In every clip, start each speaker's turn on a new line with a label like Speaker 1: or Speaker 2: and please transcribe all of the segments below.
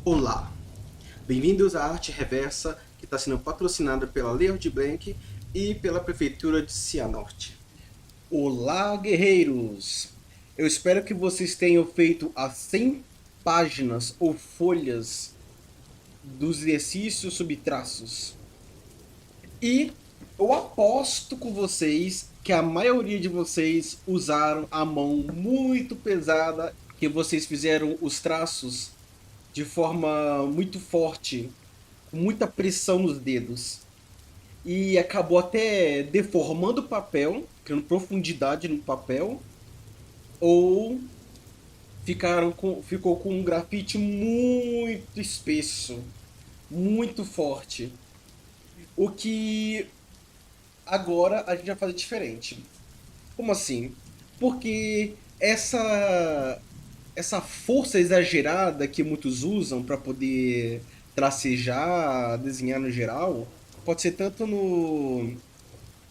Speaker 1: Olá, bem-vindos à Arte Reversa, que está sendo patrocinada pela Lei Aldir Blanc e pela Prefeitura de Cianorte. Olá, guerreiros! Eu espero que vocês tenham feito as 100 páginas ou folhas dos exercícios sobre traços. E eu aposto com vocês que a maioria de vocês usaram a mão muito pesada, que vocês fizeram os traços de forma muito forte, com muita pressão nos dedos. E acabou até deformando o papel, criando profundidade no papel, ou ficou com um grafite muito espesso, muito forte. O que agora a gente vai fazer diferente. Como assim? Porque essa força exagerada que muitos usam para poder tracejar, desenhar no geral, pode ser tanto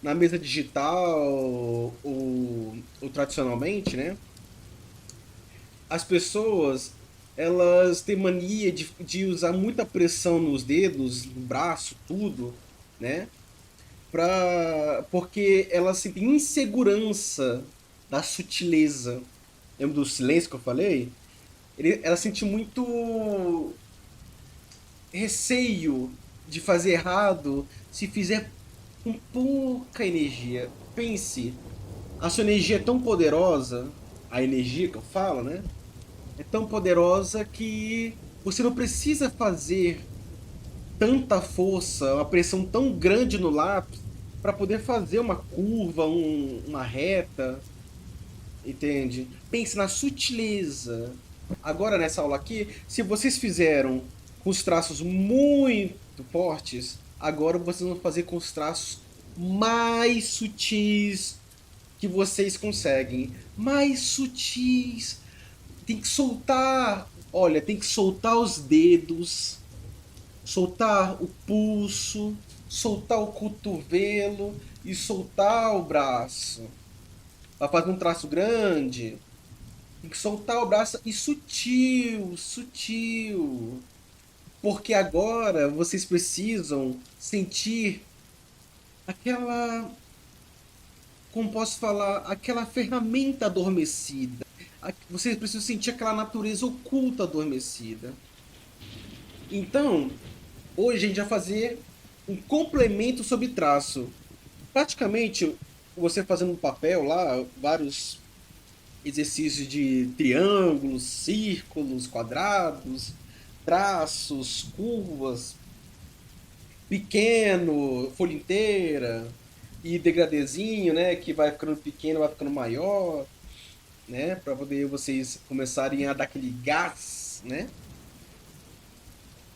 Speaker 1: na mesa digital ou tradicionalmente, né? As pessoas elas têm mania de usar muita pressão nos dedos, no braço, tudo, né? Porque elas sentem insegurança da sutileza. Lembra do silêncio que eu falei? Ela sente muito receio de fazer errado se fizer com pouca energia. Pense, a sua energia é tão poderosa, a energia que eu falo, né? É tão poderosa que você não precisa fazer tanta força, uma pressão tão grande no lápis para poder fazer uma curva, uma reta, entende? Pense na sutileza. Agora nessa aula aqui, se vocês fizeram com os traços muito fortes, agora vocês vão fazer com os traços mais sutis que vocês conseguem. Mais sutis. Tem que soltar. Olha, tem que soltar os dedos, soltar o pulso, soltar o cotovelo e soltar o braço. Vai fazer um traço grande, tem que soltar o braço e sutil, sutil. Porque agora vocês precisam sentir aquela, como posso falar, aquela ferramenta adormecida. Vocês precisam sentir aquela natureza oculta adormecida. Então, hoje a gente vai fazer um complemento sobre traço. Praticamente, você fazendo no papel lá, vários exercícios de triângulos, círculos, quadrados, traços, curvas, pequeno, folha inteira e degradezinho, né, que vai ficando pequeno, vai ficando maior, né, para poder vocês começarem a dar aquele gás, né?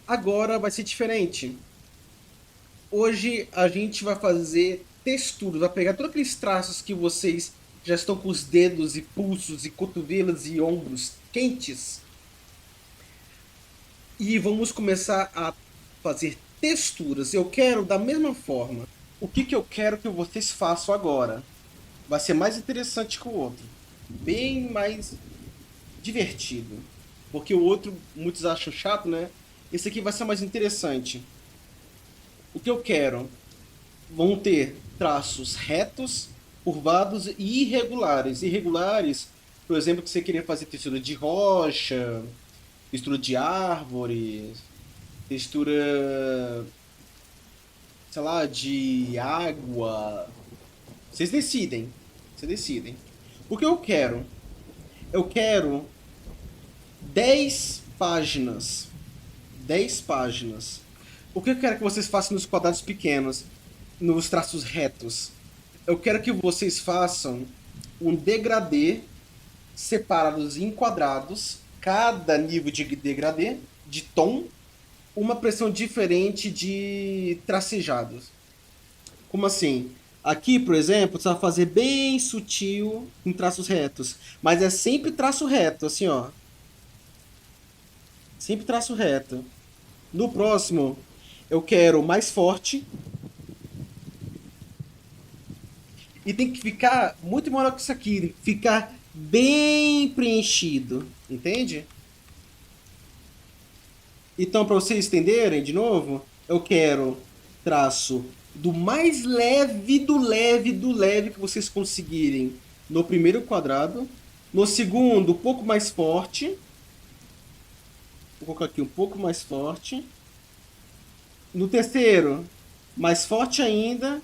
Speaker 1: Agora vai ser diferente. Hoje a gente vai fazer texturas, vai pegar todos aqueles traços que vocês já estão com os dedos e pulsos e cotovelos e ombros quentes e vamos começar a fazer texturas. Eu quero da mesma forma. O que eu quero que vocês façam agora? Vai ser mais interessante que o outro. Bem mais divertido. Porque o outro muitos acham chato, né? Esse aqui vai ser mais interessante. O que eu quero? Vão ter traços retos, curvados e irregulares. Irregulares, por exemplo, que você queria fazer textura de rocha, textura de árvore, textura, sei lá, de água. Vocês decidem. Vocês decidem. O que eu quero? Eu quero 10 páginas. 10 páginas. O que eu quero que vocês façam nos quadrados pequenos, nos traços retos? Eu quero que vocês façam um degradê separados em quadrados, cada nível de degradê, de tom, uma pressão diferente de tracejados. Como assim? Aqui, por exemplo, você vai fazer bem sutil em traços retos. Mas é sempre traço reto, assim, ó. Sempre traço reto. No próximo, eu quero mais forte. E tem que ficar muito maior que isso aqui. Tem que ficar bem preenchido. Entende? Então, para vocês entenderem, de novo, eu quero traço do mais leve do leve do leve que vocês conseguirem no primeiro quadrado. No segundo, um pouco mais forte. Vou colocar aqui um pouco mais forte. No terceiro, mais forte ainda.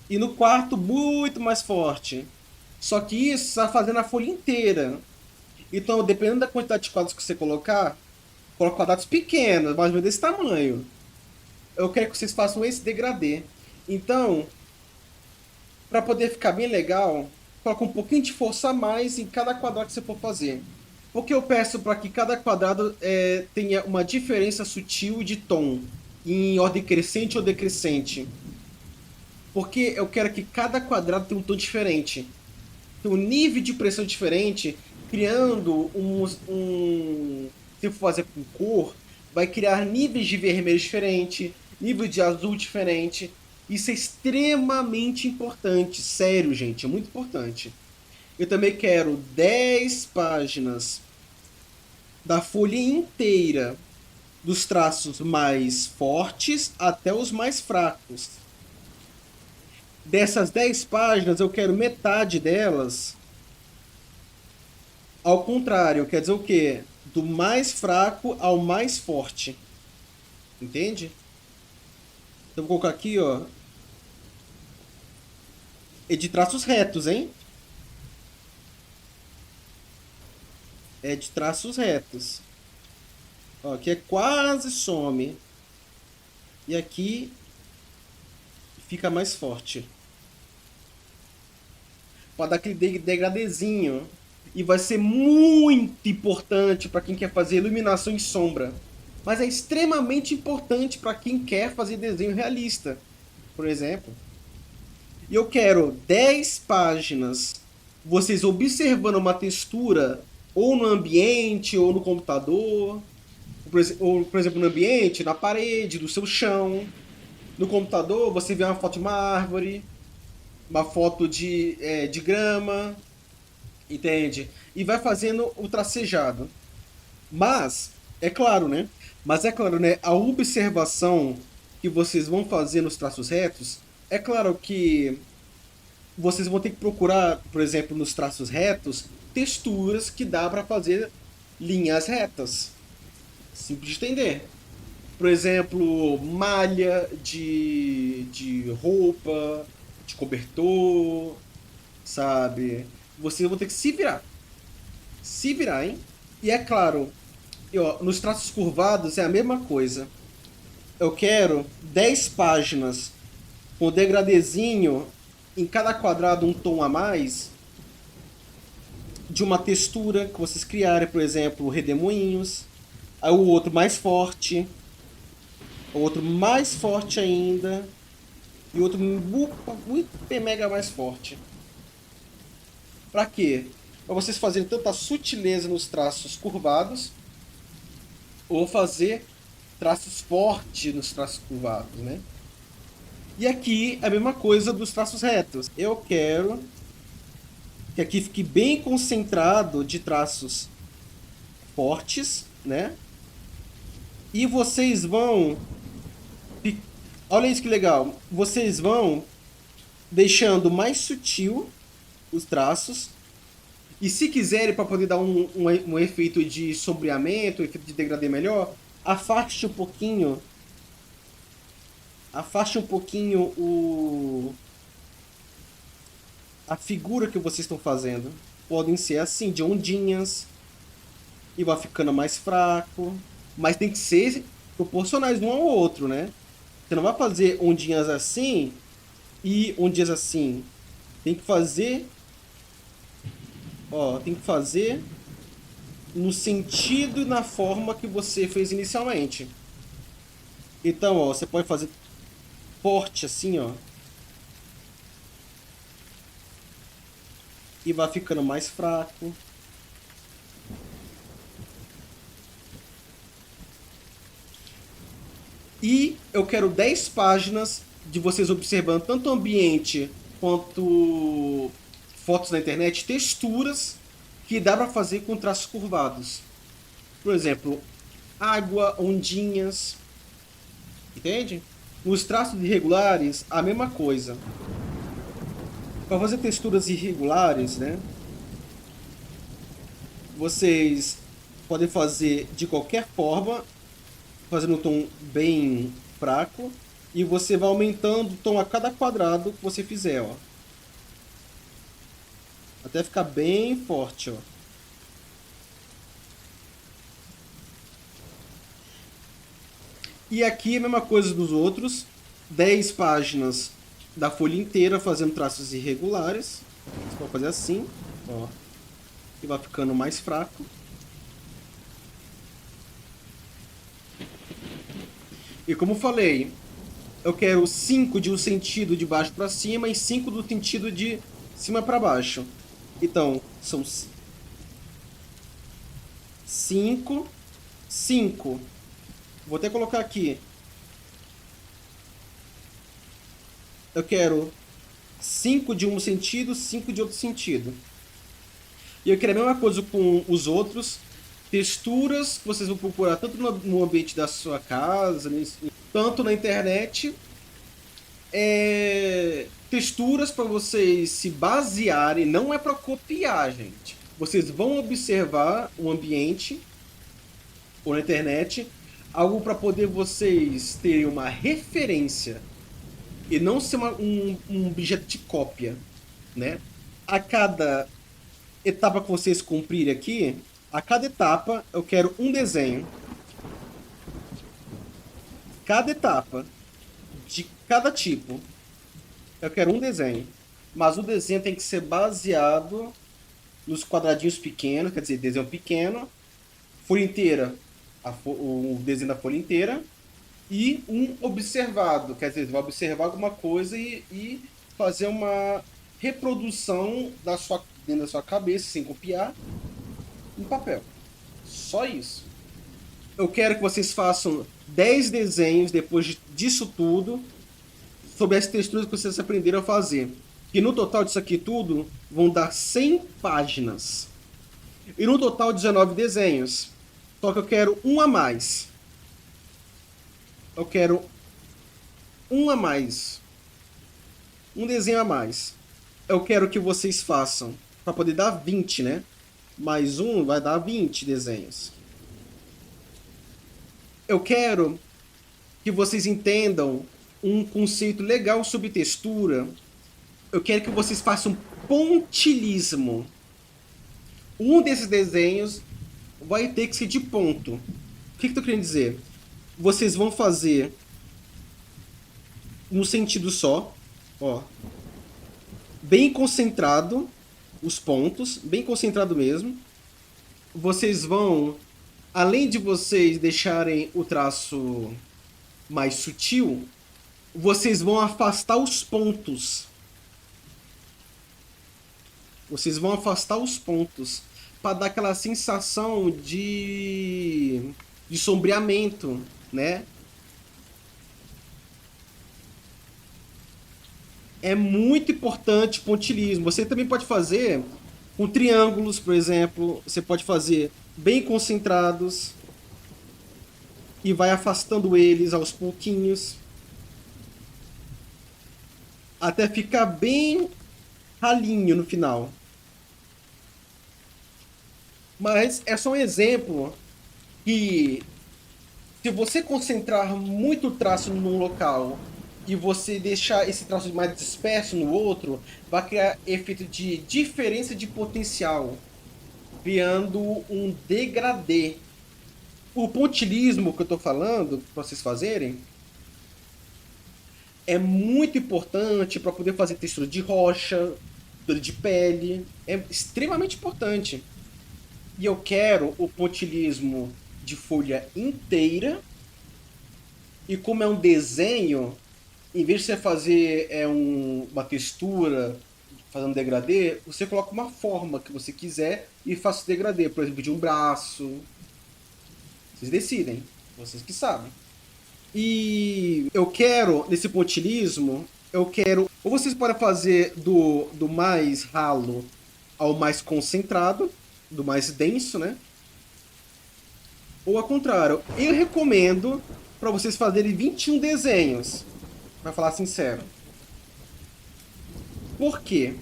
Speaker 1: E no quarto, muito mais forte. Só que isso está fazendo a folha inteira. Então, dependendo da quantidade de quadros que você colocar, coloca quadrados pequenos, mais ou menos desse tamanho. Eu quero que vocês façam esse degradê. Então, para poder ficar bem legal, coloca um pouquinho de força a mais em cada quadrado que você for fazer. Porque eu peço para que cada quadrado tenha uma diferença sutil de tom, em ordem crescente ou decrescente. Porque eu quero que cada quadrado tenha um tom diferente. Tem um nível de pressão diferente, criando se for fazer com cor, vai criar níveis de vermelho diferente, nível de azul diferente. Isso é extremamente importante, sério, gente, é muito importante. Eu também quero 10 páginas da folha inteira, dos traços mais fortes até os mais fracos. Dessas 10 páginas, eu quero metade delas ao contrário. Quer dizer o quê? Do mais fraco ao mais forte. Entende? Então vou colocar aqui, ó. É de traços retos, hein? É de traços retos. Ó, aqui é quase some. E aqui fica mais forte. Para dar aquele degradezinho. E vai ser muito importante para quem quer fazer iluminação e sombra. Mas é extremamente importante para quem quer fazer desenho realista, por exemplo. E eu quero 10 páginas vocês observando uma textura ou no ambiente ou no computador, ou por exemplo no ambiente, na parede, do seu chão. No computador você vê uma foto de uma árvore, uma foto de grama, entende? E vai fazendo o tracejado. Mas, é claro, né? Mas é claro, né? A observação que vocês vão fazer nos traços retos, é claro que vocês vão ter que procurar, por exemplo, nos traços retos, texturas que dá para fazer linhas retas. Simples de entender. Por exemplo, malha de roupa, de cobertor, sabe? Vocês vão ter que se virar. Se virar, hein? E é claro, nos traços curvados é a mesma coisa. Eu quero 10 páginas com degradezinho em cada quadrado um tom a mais de uma textura que vocês criarem, por exemplo, redemoinhos. Aí o outro mais forte, o outro mais forte ainda e outro muito mega mais forte. Pra quê? Para vocês fazerem tanta sutileza nos traços curvados ou fazer traços fortes nos traços curvados, né? E aqui é a mesma coisa dos traços retos. Eu quero que aqui fique bem concentrado de traços fortes, né? E vocês vão... Olha isso que legal. Vocês vão deixando mais sutil os traços. E se quiserem, para poder dar um efeito de sombreamento, um efeito de degradê melhor, afaste um pouquinho. Afaste um pouquinho a figura que vocês estão fazendo. Podem ser assim, de ondinhas. E vai ficando mais fraco. Mas tem que ser proporcionais um ao outro, né? Você não vai fazer ondinhas assim e ondinhas assim. Tem que fazer... Ó, tem que fazer no sentido e na forma que você fez inicialmente. Então, ó, você pode fazer forte assim, ó. e vai ficando mais fraco. E eu quero 10 páginas de vocês observando tanto o ambiente quanto fotos na internet, texturas que dá para fazer com traços curvados. Por exemplo, água, ondinhas, entende? Nos traços irregulares, a mesma coisa. Para fazer texturas irregulares, né? Vocês podem fazer de qualquer forma, fazendo um tom bem fraco, e você vai aumentando o tom a cada quadrado que você fizer, ó. Até ficar bem forte, ó. E aqui a mesma coisa dos outros. 10 páginas da folha inteira fazendo traços irregulares. Você pode fazer assim, ó. E vai ficando mais fraco. E como falei, eu quero 5 de um sentido de baixo para cima e 5 do sentido de cima para baixo. Então, são 5, 5. Vou até colocar aqui. Eu quero 5 de um sentido, 5 de outro sentido. E eu quero a mesma coisa com os outros. Texturas que vocês vão procurar tanto no ambiente da sua casa, tanto na internet. Texturas para vocês se basearem, não é para copiar, gente. Vocês vão observar o ambiente ou na internet, algo para poder vocês terem uma referência e não ser um objeto de cópia, né? A cada etapa que vocês cumprirem aqui, a cada etapa eu quero um desenho. Cada etapa de cada tipo eu quero um desenho. Mas o desenho tem que ser baseado nos quadradinhos pequenos, quer dizer, desenho pequeno, folha inteira, o desenho da folha inteira, e um observado, quer dizer, vai observar alguma coisa e fazer uma reprodução dentro da sua cabeça, sem copiar, em papel. Só isso. Eu quero que vocês façam 10 desenhos depois disso tudo, sobre as texturas que vocês aprenderam a fazer. E no total disso aqui tudo, vão dar 100 páginas. E no total, 19 desenhos. Só que eu quero um a mais. Eu quero um a mais. Um desenho a mais. Eu quero que vocês façam, para poder dar 20, né? Mais um vai dar 20 desenhos. Eu quero que vocês entendam um conceito legal sobre textura. Eu quero que vocês façam pontilhismo. Um desses desenhos vai ter que ser de ponto. O que eu estou querendo dizer? Vocês vão fazer num sentido só, ó, bem concentrado os pontos, bem concentrado mesmo. Vocês vão, além de vocês deixarem o traço mais sutil, vocês vão afastar os pontos. Vocês vão afastar os pontos para dar aquela sensação de sombreamento, né? É muito importante pontilhismo. Você também pode fazer com triângulos, por exemplo. Você pode fazer bem concentrados e vai afastando eles aos pouquinhos até ficar bem ralinho no final. Mas é só um exemplo que, se você concentrar muito traço num local e você deixar esse traço mais disperso no outro, vai criar efeito de diferença de potencial, criando um degradê. O pontilhismo que eu estou falando, para vocês fazerem, é muito importante para poder fazer textura de rocha, de pele. É extremamente importante. E eu quero o pontilhismo de folha inteira. E como é um desenho, em vez de você fazer uma textura fazendo degradê, você coloca uma forma que você quiser e faça o degradê, por exemplo, de um braço. Vocês decidem, vocês que sabem. E eu quero, nesse pontilismo, eu quero. Ou vocês podem fazer do mais ralo ao mais concentrado, do mais denso, né? Ou ao contrário, eu recomendo para vocês fazerem 21 desenhos, para falar sincero. Por quê?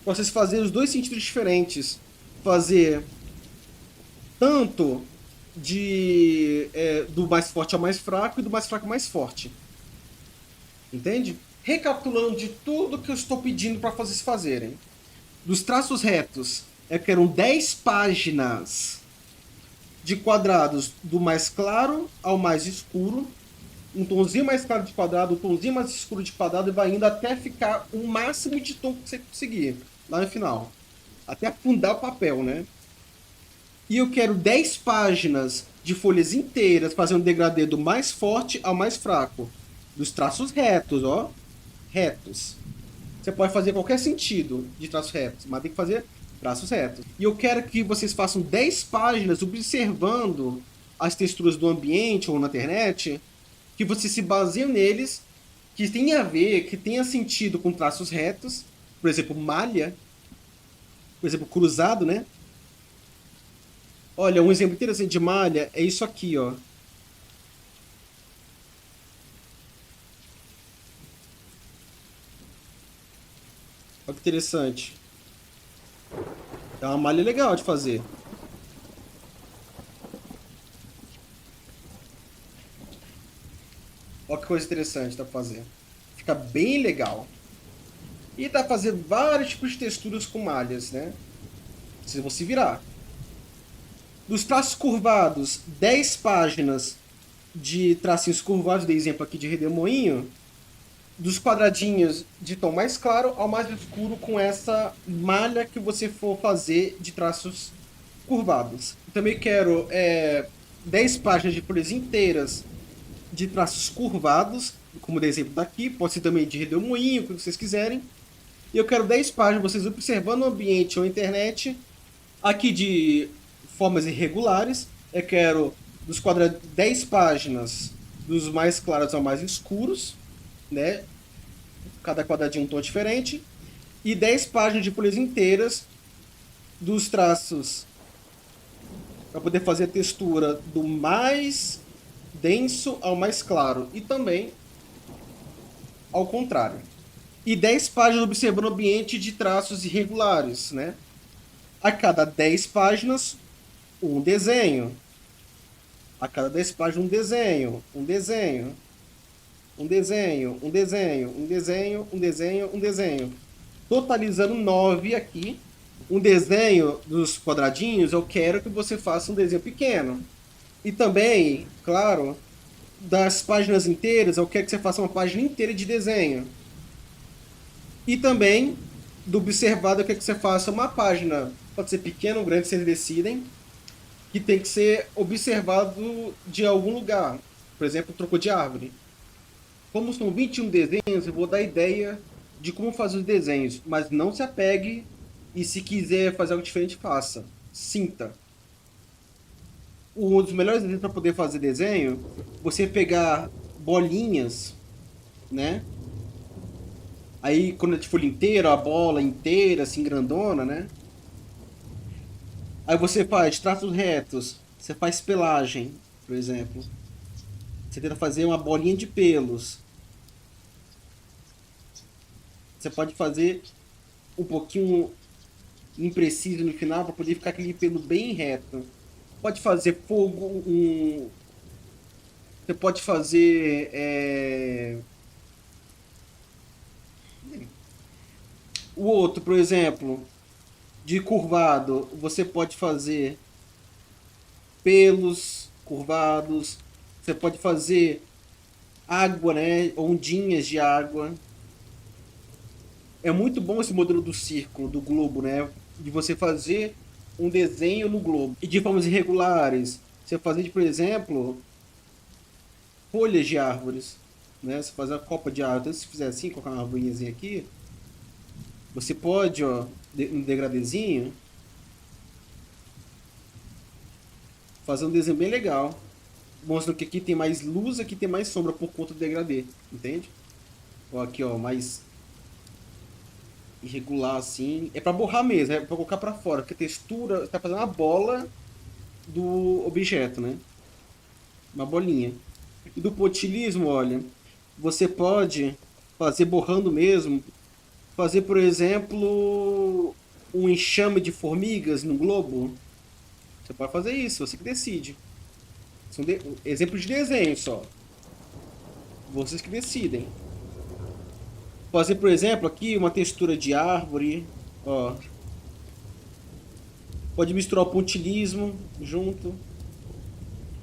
Speaker 1: Pra vocês fazerem os dois sentidos diferentes. Fazer tanto do mais forte ao mais fraco e do mais fraco ao mais forte. Entende? Recapitulando de tudo que eu estou pedindo para vocês fazerem. Dos traços retos, eu quero 10 páginas de quadrados do mais claro ao mais escuro. Um tomzinho mais claro de quadrado, um tomzinho mais escuro de quadrado e vai indo até ficar o máximo de tom que você conseguir lá no final. Até afundar o papel, né? E eu quero 10 páginas de folhas inteiras fazendo degradê do mais forte ao mais fraco. Dos traços retos, ó. Retos. Você pode fazer qualquer sentido de traços retos, mas tem que fazer traços retos. E eu quero que vocês façam 10 páginas observando as texturas do ambiente ou na internet, que vocês se baseiam neles, que tenha a ver, que tenha sentido com traços retos. Por exemplo, malha. Por exemplo, cruzado, né? Olha, um exemplo interessante de malha é isso aqui, ó. Olha que interessante. É uma malha legal de fazer. Olha que coisa interessante dá pra fazer. Fica bem legal. E dá pra fazer vários tipos de texturas com malhas, né? Vocês vão se virar. Dos traços curvados, 10 páginas de tracinhos curvados, de exemplo aqui de redemoinho. Dos quadradinhos de tom mais claro ao mais escuro com essa malha que você for fazer de traços curvados. Também quero 10 páginas de folhas inteiras de traços curvados, como o exemplo daqui, pode ser também de redemoinho, o que vocês quiserem. E eu quero 10 páginas vocês observando o ambiente ou a internet, aqui de formas irregulares. Eu quero 10 páginas dos mais claros ao mais escuros, né? Cada quadradinho um tom diferente. E 10 páginas de folhas inteiras dos traços para poder fazer a textura do mais denso ao mais claro. E também ao contrário. E 10 páginas observando o ambiente de traços irregulares, né? A cada 10 páginas, um desenho. A cada 10 páginas, um desenho. Um desenho. Um desenho, um desenho, um desenho, um desenho, um desenho. Totalizando 9 aqui. Um desenho dos quadradinhos, eu quero que você faça um desenho pequeno. E também, claro, das páginas inteiras, eu quero que você faça uma página inteira de desenho. E também, do observado, eu quero que você faça uma página, pode ser pequena ou grande, vocês decidem, que tem que ser observado de algum lugar. Por exemplo, tronco de árvore. Como são 21 desenhos, eu vou dar ideia de como fazer os desenhos, mas não se apegue e se quiser fazer algo diferente, faça. Sinta. Um dos melhores desenhos para poder fazer desenho, você pegar bolinhas, né? Aí quando é de folha inteira, a bola inteira, assim, grandona, né? Aí você faz traços retos, você faz pelagem, por exemplo. Você tenta fazer uma bolinha de pelos. Você pode fazer um pouquinho impreciso no final para poder ficar aquele pelo bem reto. Pode fazer fogo, você pode fazer o outro, por exemplo, de curvado, você pode fazer pelos curvados, você pode fazer água, né, ondinhas de água. É muito bom esse modelo do círculo, do globo, né? De você fazer um desenho no globo. E de formas irregulares. Você fazer, por exemplo, folhas de árvores. Né? Você fazer a copa de árvore. Então, se fizer assim, colocar uma arvorinhazinha aqui. Você pode, ó, no degradezinho, fazer um desenho bem legal. Mostrando que aqui tem mais luz, aqui tem mais sombra por conta do degradê, entende? Ó, aqui, ó, mais irregular assim. É pra borrar mesmo, é pra colocar pra fora, porque a textura tá fazendo uma bola do objeto, né? Uma bolinha. E do pontilhismo, olha, você pode fazer borrando mesmo. Fazer, por exemplo, um enxame de formigas no globo. Você pode fazer isso, você que decide. São exemplos de desenho só. Vocês que decidem. Fazer, por exemplo, aqui uma textura de árvore. Ó. Pode misturar o pontilhismo junto.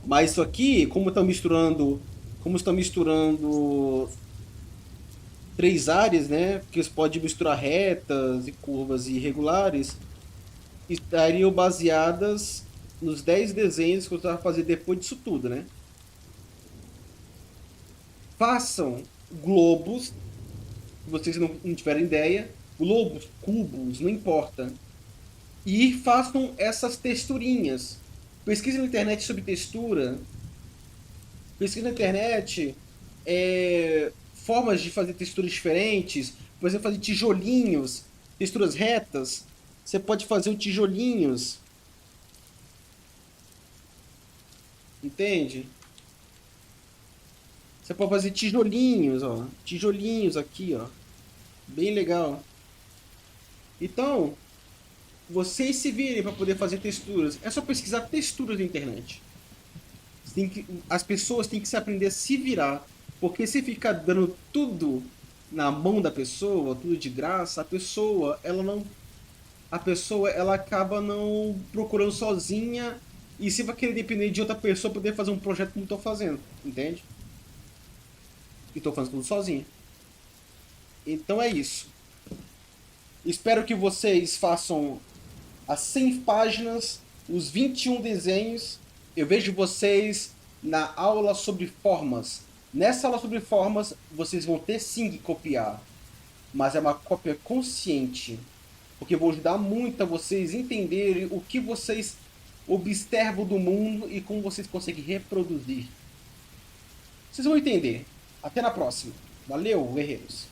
Speaker 1: Mas isso aqui, como estão misturando três áreas, né? Que você pode misturar retas e curvas irregulares, estariam baseadas nos 10 desenhos que eu estava fazendo depois disso tudo, né? Façam globos, se vocês não tiverem ideia, globos, cubos, não importa. E façam essas texturinhas. Pesquise na internet sobre textura. Pesquise na internet formas de fazer texturas diferentes. Por exemplo, fazer tijolinhos, texturas retas. Você pode fazer o tijolinhos, entende? Você pode fazer tijolinhos, ó. Tijolinhos aqui, ó. Bem legal. Então, vocês se virem para poder fazer texturas. É só pesquisar texturas na internet. As pessoas têm que se aprender a se virar. Porque se ficar dando tudo na mão da pessoa, tudo de graça, a pessoa ela acaba não procurando sozinha e se vai querer depender de outra pessoa para poder fazer um projeto como estou fazendo, entende? E estou fazendo tudo sozinho. Então é isso. Espero que vocês façam as 100 páginas, os 21 desenhos. Eu vejo vocês na aula sobre formas. Nessa aula sobre formas, vocês vão ter sim que copiar, mas é uma cópia consciente, porque eu vou ajudar muito a vocês entenderem o que vocês observam do mundo e como vocês conseguem reproduzir. Vocês vão entender. Até na próxima. Valeu, guerreiros!